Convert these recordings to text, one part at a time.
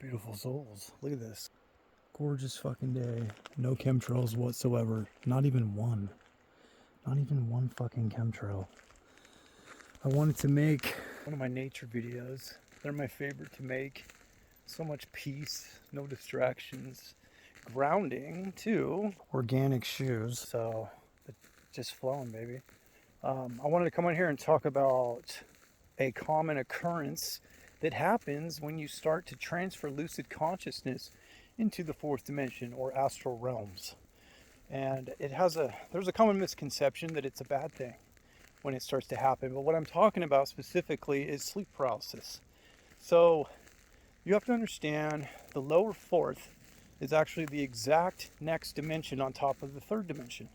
Beautiful souls. Look at this. Gorgeous fucking day. No chemtrails whatsoever. Not even one. Not even one fucking chemtrail. I wanted to make one of my nature videos. They're my favorite to make. So much peace, no distractions. Grounding too. Organic shoes. So just flowing, baby. I wanted to come on here and talk about a common occurrence that happens when you start to transfer lucid consciousness into the fourth dimension or astral realms. And there's a common misconception that it's a bad thing when it starts to happen. But what I'm talking about specifically is sleep paralysis. So you have to understand the lower fourth is actually the exact next dimension on top of the third dimension.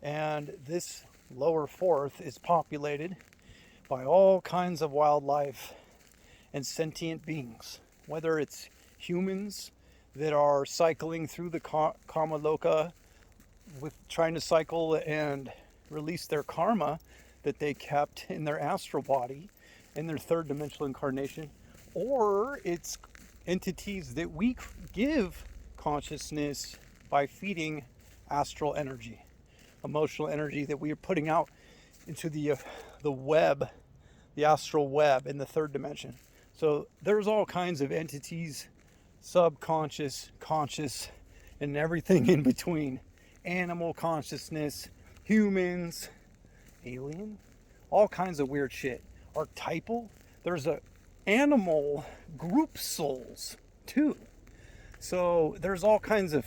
And this lower fourth is populated by all kinds of wildlife and sentient beings, whether it's humans that are cycling through the karma loka with trying to cycle and release their karma that they kept in their astral body in their third dimensional incarnation, or it's entities that we give consciousness by feeding astral energy, emotional energy that we are putting out into the web, the astral web in the third dimension. So there's all kinds of entities, subconscious, conscious, and everything in between. Animal consciousness, humans, alien, all kinds of weird shit. Archetypal. There's a animal group souls too. So there's all kinds of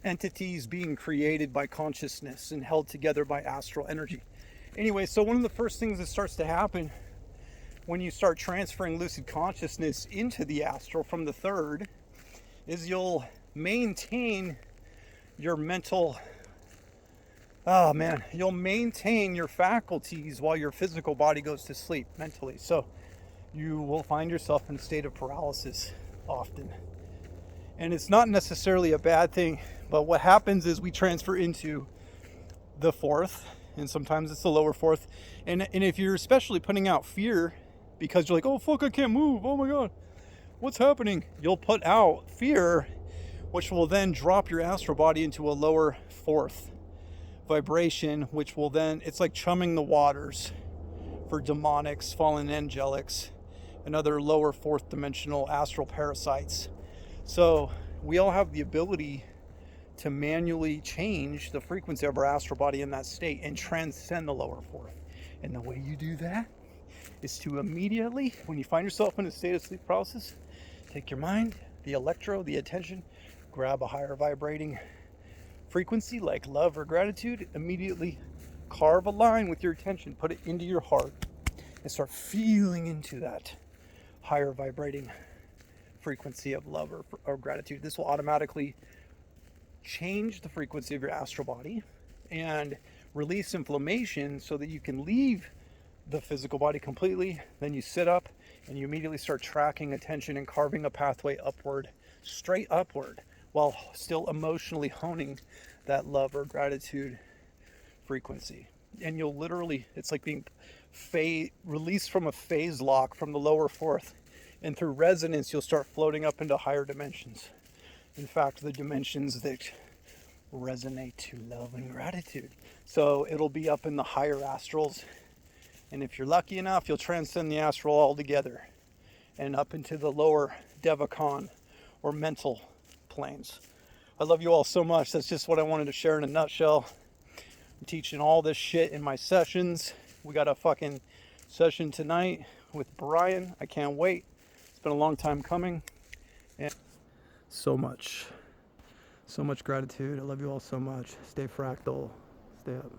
entities being created by consciousness and held together by astral energy. Anyway, so one of the first things that starts to happen when you start transferring lucid consciousness into the astral from the third is you'll maintain your mental, you'll maintain your faculties while your physical body goes to sleep mentally. So you will find yourself in a state of paralysis often. And it's not necessarily a bad thing, but what happens is we transfer into the fourth, and sometimes it's the lower fourth. And if you're especially putting out fear, because you're like, oh fuck, I can't move, oh my god, what's happening? You'll put out fear, which will then drop your astral body into a lower fourth vibration, which will then, it's like chumming the waters for demonics, fallen angelics, and other lower fourth dimensional astral parasites. So we all have the ability to manually change the frequency of our astral body in that state and transcend the lower fourth. And the way you do that is to immediately, when you find yourself in a state of sleep paralysis, take your mind, the attention, grab a higher vibrating frequency like love or gratitude, immediately carve a line with your attention, put it into your heart, and start feeling into that higher vibrating frequency of love or gratitude. This will automatically change the frequency of your astral body and release inflammation so that you can leave the physical body completely. Then you sit up and you immediately start tracking attention and carving a pathway upward, straight upward, while still emotionally honing that love or gratitude frequency. And you'll literally, it's like being released from a phase lock from the lower fourth, and through resonance you'll start floating up into higher dimensions. In fact, the dimensions that resonate to love and gratitude. So it'll be up in the higher astrals. And if you're lucky enough, you'll transcend the astral altogether and up into the lower Devakan or mental planes. I love you all so much. That's just what I wanted to share in a nutshell. I'm teaching all this shit in my sessions. We got a fucking session tonight with Brian. I can't wait. It's been a long time coming. And so much gratitude. I love you all so much. Stay fractal. Stay up.